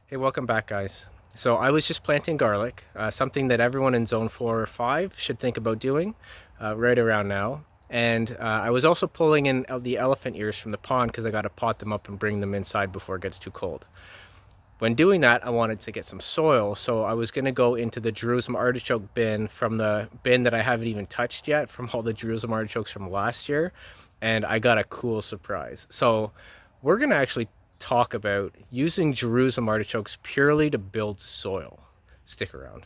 Hey, welcome back, guys. So I was just planting garlic, something that everyone in zone 4 or 5 should think about doing right around now. And I was also pulling in the elephant ears from the pond because I got to pot them up and bring them inside before it gets too cold. When doing that, I wanted to get some soil, so I was going to go into the Jerusalem artichoke bin from the bin that I haven't even touched yet from all the Jerusalem artichokes from last year, and I got a cool surprise. So we're going to actually talk about using Jerusalem artichokes purely to build soil. Stick around.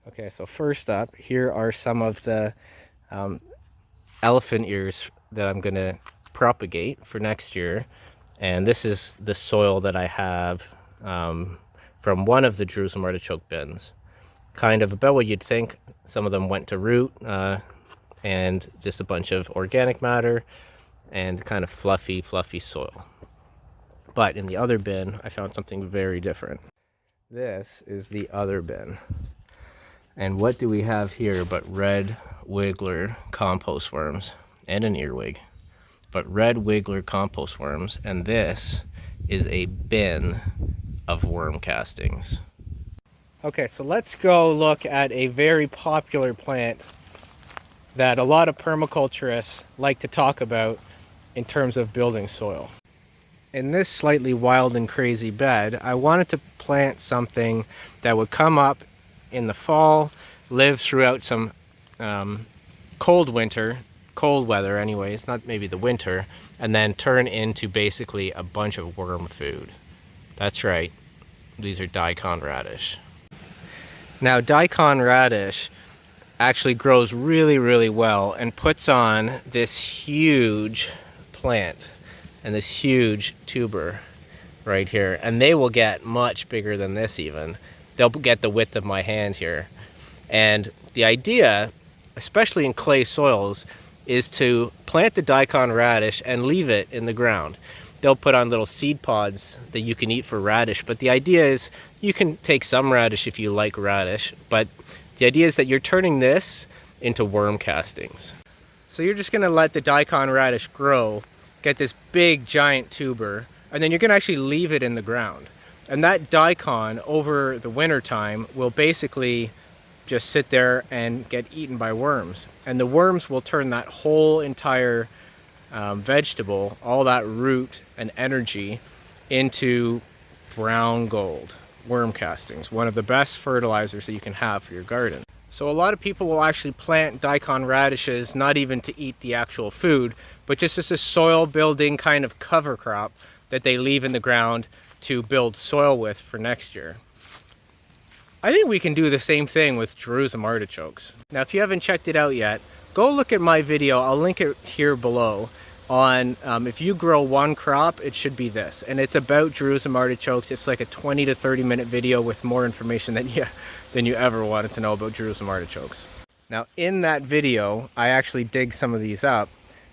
Okay, so first up, here are some of the elephant ears that I'm going to propagate for next year. And this is the soil that I have from one of the Jerusalem artichoke bins. Kind of about what you'd think. Some of them went to root and just a bunch of organic matter and kind of fluffy soil. But in the other bin, I found something very different. This is the other bin. And what do we have here but red wiggler compost worms and an earwig? But red wiggler compost worms, and this is a bin of worm castings. Okay, so let's go look at a very popular plant that a lot of permaculturists like to talk about in terms of building soil. In this slightly wild and crazy bed, I wanted to plant something that would come up in the fall, live throughout some cold weather anyways, not maybe the winter, and then turn into basically a bunch of worm food. That's right, these are Daikon radish. Now Daikon radish actually grows really well and puts on this huge plant and this huge tuber right here, and they will get much bigger than this even. They'll get the width of my hand here. And the idea, especially in clay soils, is to plant the Daikon radish and leave it in the ground. They'll put on little seed pods that you can eat for radish, but the idea is you can take some radish if you like radish, but the idea is that you're turning this into worm castings. So you're just gonna let the Daikon radish grow, get this big giant tuber, and then you're gonna actually leave it in the ground. And that Daikon over the winter time will basically just sit there and get eaten by worms. And the worms will turn that whole entire vegetable, all that root and energy, into brown gold worm castings, one of the best fertilizers that you can have for your garden. So a lot of people will actually plant Daikon radishes not even to eat the actual food, but just as a soil building kind of cover crop that they leave in the ground to build soil with for next year. I think we can do the same thing with Jerusalem artichokes. Now, if you haven't checked it out yet, go look at my video. I'll link it here below on if you grow one crop, it should be this. And it's about Jerusalem artichokes. It's like a 20 to 30 minute video with more information than you ever wanted to know about Jerusalem artichokes. Now, in that video, I actually dig some of these up,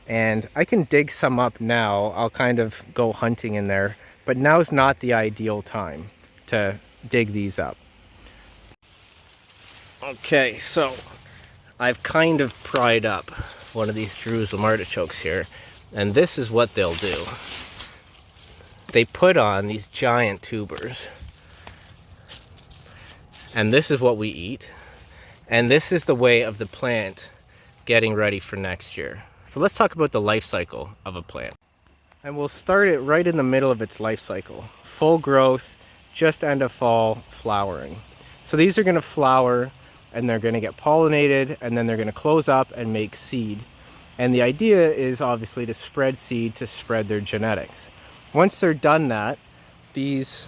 and I can dig some up now. I'll kind of go hunting in there, but now's not the ideal time to dig these up. Okay, so I've kind of pried up one of these Jerusalem artichokes here, and this is what they'll do. They put on these giant tubers, and this is what we eat, and this is the way of the plant getting ready for next year. So let's talk about the life cycle of a plant. And we'll start it right in the middle of its life cycle. Full growth, just end of fall, flowering. So these are going to flower, and they're going to get pollinated, and then they're going to close up and make seed. And the idea is obviously to spread seed to spread their genetics. Once they're done that, these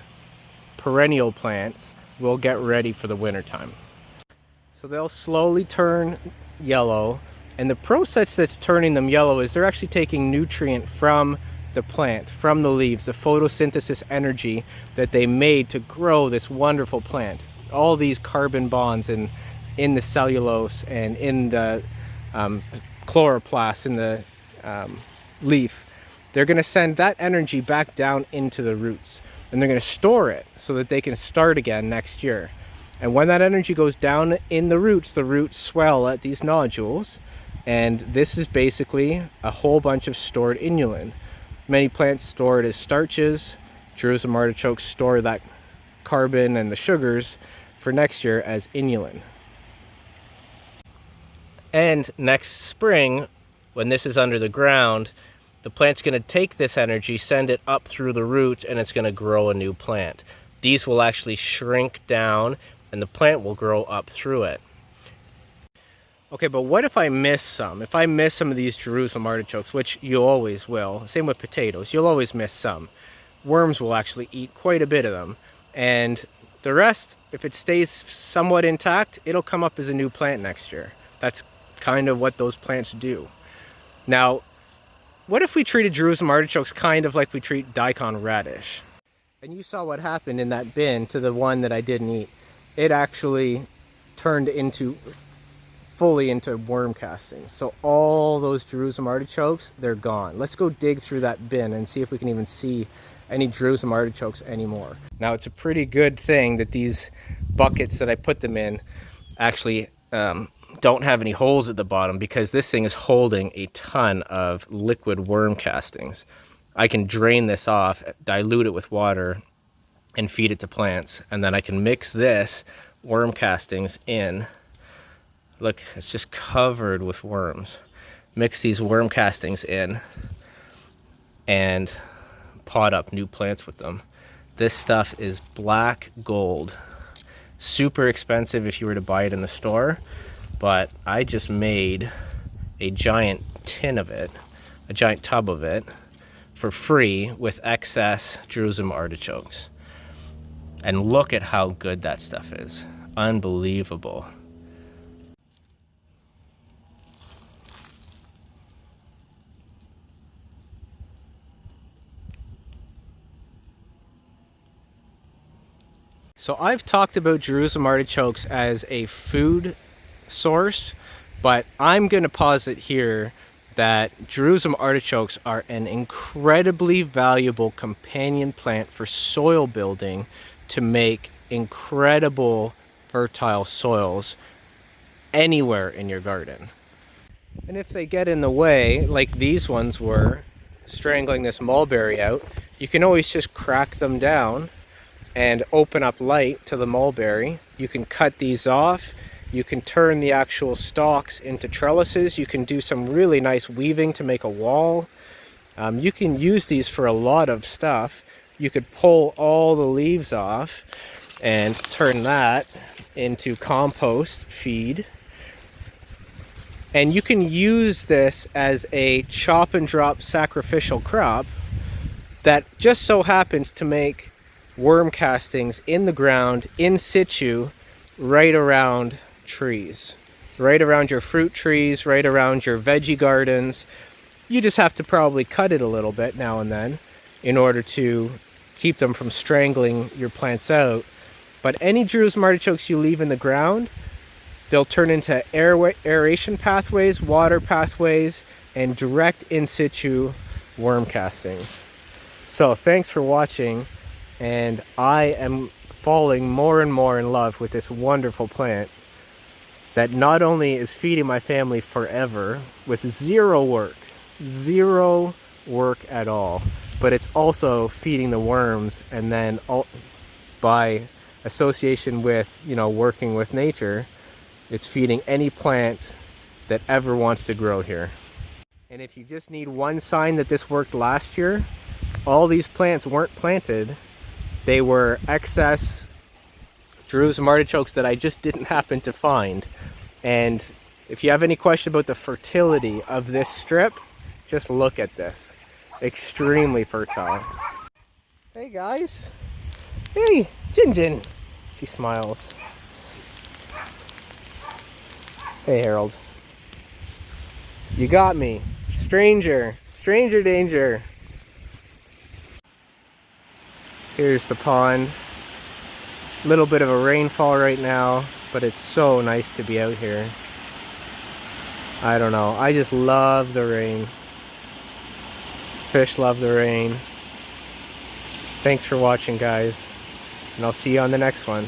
perennial plants will get ready for the winter time. So they'll slowly turn yellow, and the process that's turning them yellow is they're actually taking nutrient from the plant, from the leaves, the photosynthesis energy that they made to grow this wonderful plant. All these carbon bonds in in the cellulose and in the chloroplast in the leaf, they're going to send that energy back down into the roots, and they're going to store it so that they can start again next year. And when that energy goes down in the roots swell at these nodules, and this is basically a whole bunch of stored inulin. Many plants store it as starches. Jerusalem artichokes store that carbon and the sugars for next year as inulin. And next spring, when this is under the ground, the plant's going to take this energy, send it up through the roots, and it's going to grow a new plant. These will actually shrink down, and the plant will grow up through it. Okay, but what if I miss some? If I miss some of these Jerusalem artichokes, which you always will, same with potatoes, you'll always miss some. Worms will actually eat quite a bit of them. And the rest, if it stays somewhat intact, it'll come up as a new plant next year. That's kind of what those plants do. Now, what if we treated Jerusalem artichokes kind of like we treat Daikon radish? And you saw what happened in that bin to the one that I didn't eat. It actually turned fully into worm castings. So all those Jerusalem artichokes, they're gone. Let's go dig through that bin and see if we can even see any Jerusalem artichokes anymore. Now, it's a pretty good thing that these buckets that I put them in actually don't have any holes at the bottom, because this thing is holding a ton of liquid worm castings. I can drain this off, dilute it with water, and feed it to plants, and then I can mix this worm castings in. Look, it's just covered with worms. Mix these worm castings in and pot up new plants with them. This stuff is black gold. Super expensive if you were to buy it in the store, but I just made a giant tin of it, a giant tub of it, for free with excess Jerusalem artichokes. And look at how good that stuff is. Unbelievable. So I've talked about Jerusalem artichokes as a food source, but I'm going to posit here that Jerusalem artichokes are an incredibly valuable companion plant for soil building to make incredible fertile soils anywhere in your garden. And if they get in the way, like these ones were, strangling this mulberry out, you can always just crack them down and open up light to the mulberry. You can cut these off. You can turn the actual stalks into trellises. You can do some really nice weaving to make a wall. You can use these for a lot of stuff. You could pull all the leaves off and turn that into compost feed. And you can use this as a chop and drop sacrificial crop that just so happens to make worm castings in the ground, in situ, right around trees, right around your fruit trees, right around your veggie gardens. You just have to probably cut it a little bit now and then in order to keep them from strangling your plants out. But any Jerusalem artichokes you leave in the ground, they'll turn into aeration pathways, water pathways, and direct in situ worm castings. So thanks for watching, and I am falling more and more in love with this wonderful plant that not only is feeding my family forever with zero work at all, but it's also feeding the worms, and then by association with, working with nature, it's feeding any plant that ever wants to grow here. And if you just need one sign that this worked last year, all these plants weren't planted. They were excess Jerusalem artichokes that I just didn't happen to find. And if you have any question about the fertility of this strip, just look at this. Extremely fertile. Hey guys. Hey, Jin. She smiles. Hey Harold. You got me. Stranger danger. Here's the pond. Little bit of a rainfall right now. but it's so nice to be out here. I don't know, I just love the rain. Fish love the rain. Thanks for watching, guys, and I'll see you on the next one.